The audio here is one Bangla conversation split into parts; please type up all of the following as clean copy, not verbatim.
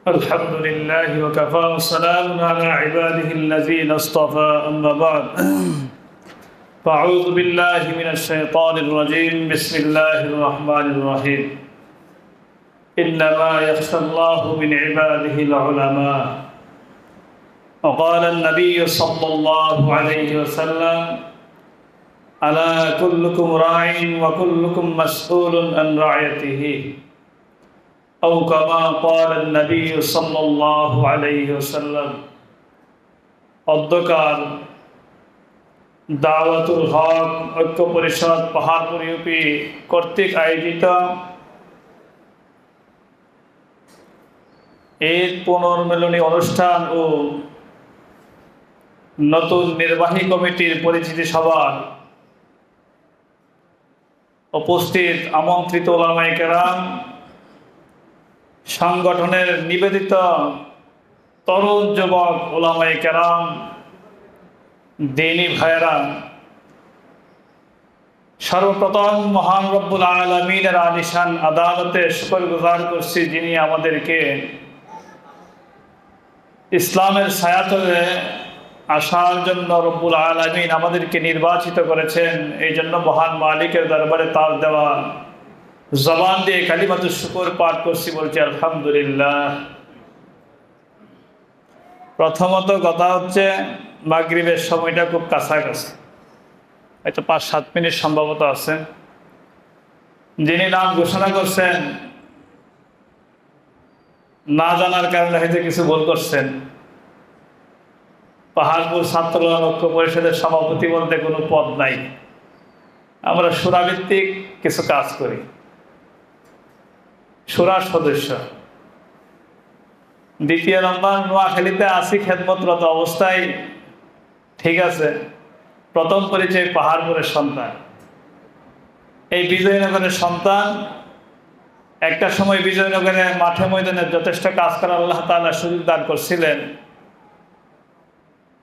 الحمد لله وكفى وسلام على عباده الذين اصطفى أما بعد فأعوذ بالله من الشيطان الرجيم بسم الله الرحمن الرحيم إنما يخشى الله من عباده العلماء وقال النبي صلى الله عليه وسلم ألا كلكم راع وكلكم مسؤول عن رعيته أو كما قال النبي صلى الله عليه وسلم অধ্যকার দাওয়াতুল হক ঐক্য পরিষদ পাহাড়পুর ইউপি কর্তৃক আয়োজিত এই পুনর্মিলনী অনুষ্ঠান ও নতুন নির্বাহী কমিটির পরিচিতি সভার উপস্থিত আমন্ত্রিত উলামায়ে কেরাম, সংগঠনের নিবেদিত তরুণ যুবক উলামায়ে কেরাম, দ্বীনী ভাইয়েরা, সর্বপ্রথম মহান রব্বুল আলামিনের আলিশান আদালতে শুকরগুজার করছি যিনি আমাদেরকে ইসলামের ছায়াতলে আসার জন্য রব্বুল আলামিন আমাদেরকে নির্বাচিত করেছেন। এই জন্য মহান মালিকের দরবারে তার দেওয়া জবান দিয়ে কালিমাতুশ শুকর পাঠ করছি, বলছি আলহামদুলিল্লাহ। প্রথমত কথা হচ্ছে মাগরিবের সময়টা খুব কাছাকাছি, হয়তো 5-7 মিনিট সম্ভবত আছে। যিনি নাম ঘোষণা করছেন না জানার কারণে হয়তো কিছু ভুল করছেন। পাহাড়পুর ছাত্র ঐক্য পরিষদের সভাপতি বলতে কোনো পদ নাই, আমরা সুরাভিত্তিক কিছু কাজ করি, সুরার সদস্য। দ্বিতীয় নম্বর, নোয়াখালীতে আছি খেদমতরত অবস্থায়, ঠিক আছে। প্রথম পরিচয় পাহাড়পুরের সন্তান, এই বিজয়নগরের সন্তান। একটা সময় বিজয়নগরে মাঠে ময়দানে যথেষ্ট কাজ করার আল্লাহ তাআলা সুযোগ দান করছিলেন।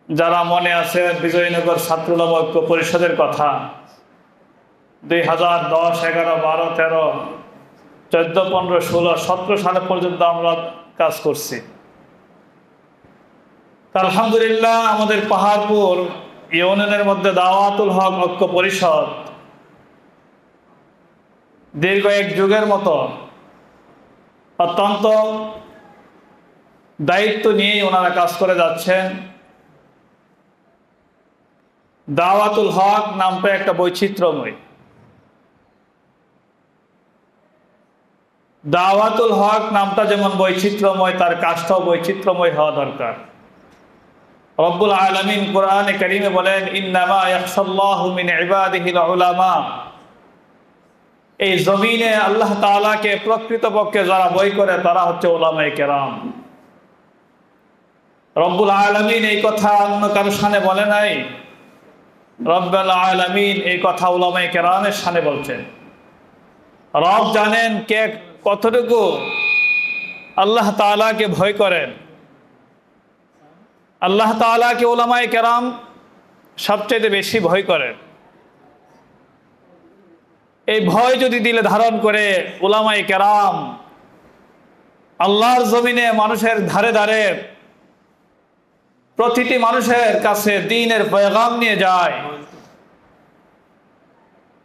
যারা মনে আছে বিজয়নগর ছাত্র ঐক্য পরিষদের কথা, 2010, 11, 12, 13, 14, 15, 16, 17 সালে পর্যন্ত আমরা কাজ করছি। আলহামদুলিল্লাহ, আমাদের পাহাড়পুর ইউনিয়নের মধ্যে দাওয়াতুল হক ঐক্য পরিষদ দীর্ঘ এক যুগের মতো অত্যন্ত দায়িত্ব নিয়ে ওনারা কাজ করে যাচ্ছেন। দাওয়াতুল হক নামটা একটা বৈচিত্র্যময়। দাওয়াতুল হক নামটা যেমন বৈচিত্র্যময়, তার কাজটাও বৈচিত্র্যময় হওয়া দরকার। রব্বুল আলামিন কোরআনে কারীমে বলেন, ইন্নামা ইয়াখশাল্লাহু মিন ইবাদিহিল উলামা। এই জমিনে আল্লাহ তাআলাকে প্রকৃতপক্ষে যারা ভয় করে তারা হচ্ছে উলামায়ে কেরাম। রব্বুল আলামিন এই কথা অন্য কারো শানে বলে নাই, রব্বুল আলামিন এই কথা উলামায়ে কেরামের শানে বলছেন। রব জানেন কে কতটুকু আল্লাহ তাআলাকে ভয় করেন। আল্লাহ তাআলাকে উলামায়ে কেরাম সবচেয়ে বেশি ভয় করেন। এই ভয় যদি দিলে ধারণ করে উলামায়ে কেরাম আল্লাহর জমিনে মানুষের ধারে ধারে প্রতিটি মানুষের কাছে দ্বীনের পয়গাম নিয়ে যায়,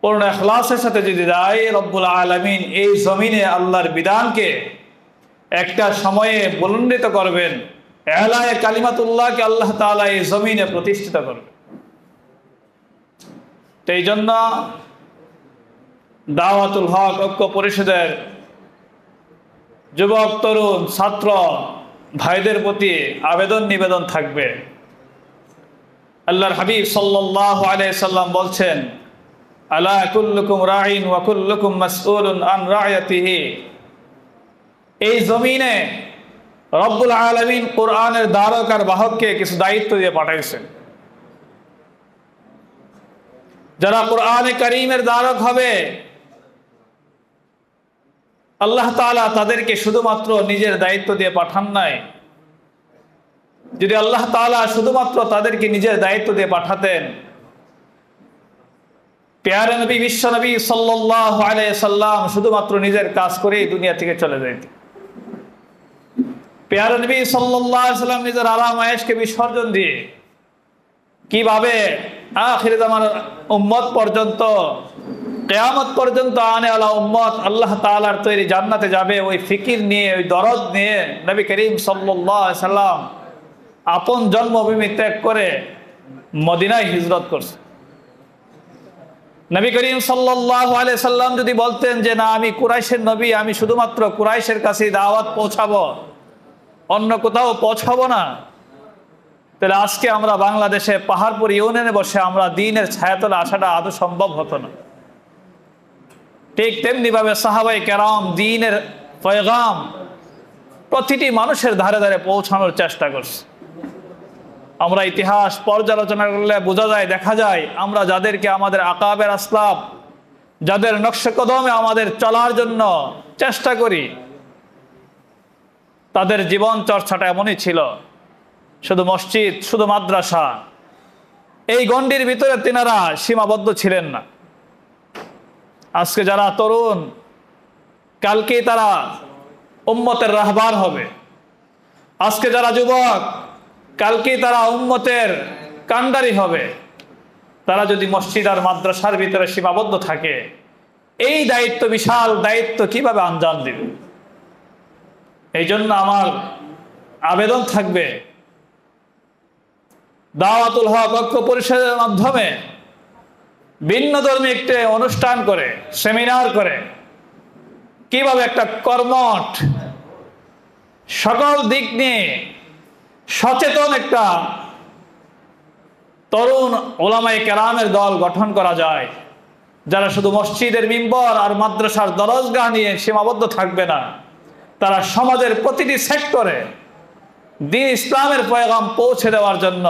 পূর্ণ ইখলাসের সাথে যদি যায়, রব্বুল আলামিন এই জমিনে আল্লাহর বিধানকে একটা সময়ে বুলন্দিত করবেন। এলায়ে কালিমাতুল্লাহকে আল্লাহ তাআলা এই জমিনে প্রতিষ্ঠিত করবেন। তো এই জন্য দাওয়াতুল হক ঐক্য পরিষদের যুবক, তরুণ, ছাত্র ভাইদের প্রতি আবেদন নিবেদন থাকবে। আল্লাহর হাবিব সাল্লাল্লাহু আলাইহি সাল্লাম বলছেন, আলা কুল্লুকুম রাঈন ওয়া কুল্লুকুম মাসউলুন আন রা'য়াতিহি। এই জমিনে রব্বুল আলামিন কোরআনের ধারক আর বাহককে কিছু দায়িত্ব দিয়ে পাঠাইছেন। যারা কোরআনে কারীমের ধারক হবে, আল্লাহ তাআলা তাদেরকে শুধুমাত্র নিজের দায়িত্ব দিয়ে পাঠান নাই। যদি আল্লাহ তাআলা শুধুমাত্র তাদেরকে নিজের দায়িত্ব দিয়ে পাঠাতেন, প্যারে নবী বিশ্ব নবী সাল্লাল্লাহু আলাইহি সাল্লাম শুধুমাত্র নিজের কাজ করেই দুনিয়া থেকে চলে যেতেন। পেয়ারা নবী সাল্লাল্লাহু আলাইহি ওয়াসাল্লাম নিজের আরাম আয়েশকে বিসর্জন দিয়ে কিভাবে আখির জামানার উম্মত পর্যন্ত, কিয়ামত পর্যন্ত আনেওয়ালা উম্মত আল্লাহ তাআলার তৈরি জান্নাতে যাবে, ওই ফিকির নিয়ে, ওই দরদ নিয়ে নবী করিম সাল্লাল্লাহু আলাইহি ওয়াসাল্লাম আপন জন্মভূমি ত্যাগ করে মদিনায় হিজরত করছে। নবী করিম সাল্লাল্লাহু আলাইহি সাল্লাম যদি বলতেন যে না, আমি কুরাইশের নবী, আমি শুধুমাত্র কুরাইশের কাছে দাওয়াত পৌঁছাবো, অন্য কোথাও পৌঁছাবো না, তাহলে আজকে আমরা বাংলাদেশে পাহাড়পুর ইউনিয়নে বসে আমরা দ্বীনের ছায়াতলে আসাটা আদৌ সম্ভব হতো না। ঠিক তেমনি ভাবে সাহাবায়ে কেরাম দ্বীনের পয়গাম প্রতিটি মানুষের ধারে ধারে পৌঁছানোর চেষ্টা করছে। আমরা ইতিহাস পর্যালোচনা করলে বোঝা যায়, দেখা যায়, আমরা যাদেরকে আমাদের আকাবের আসলাফ, যাদের নকশে কদমে আমাদের চলার জন্য চেষ্টা করি, তাদের জীবন চর্চাটা এমনই ছিল, শুধু মসজিদ, শুধু মাদ্রাসা, এই গণ্ডির ভিতরে তিনারা সীমাবদ্ধ ছিলেন না। আজকে যারা তরুণ, কালকে তারা উম্মতের রাহবার হবে। আজকে যারা যুবক, কালকে তারা উম্মতের কান্ডারি হবে। তারা যদি মসজিদ আর মাদ্রাসার ভিতরে সীমাবদ্ধ থাকে, এই দায়িত্ব, বিশাল দায়িত্ব কিভাবে আঞ্জাম দিবে? এই জন্য আমার আবেদন থাকবে, দাওয়াতুল হক ঐক্য পরিষদের মাধ্যমে ভিন্ন ধর্মী একটি অনুষ্ঠান করে, সেমিনার করে, কিভাবে একটা কর্মঠ, সকল দিক নিয়ে সচেতন একটা তরুণ ওলামায়ে কেরামের দল গঠন করা যায়, যারা শুধু মসজিদের মিম্বর আর মাদ্রাসার দরজগাহ নিয়ে সীমাবদ্ধ থাকবে না, তারা সমাজের প্রতিটি সেক্টরে দ্বীন ইসলামের পয়গাম পৌঁছে দেওয়ার জন্য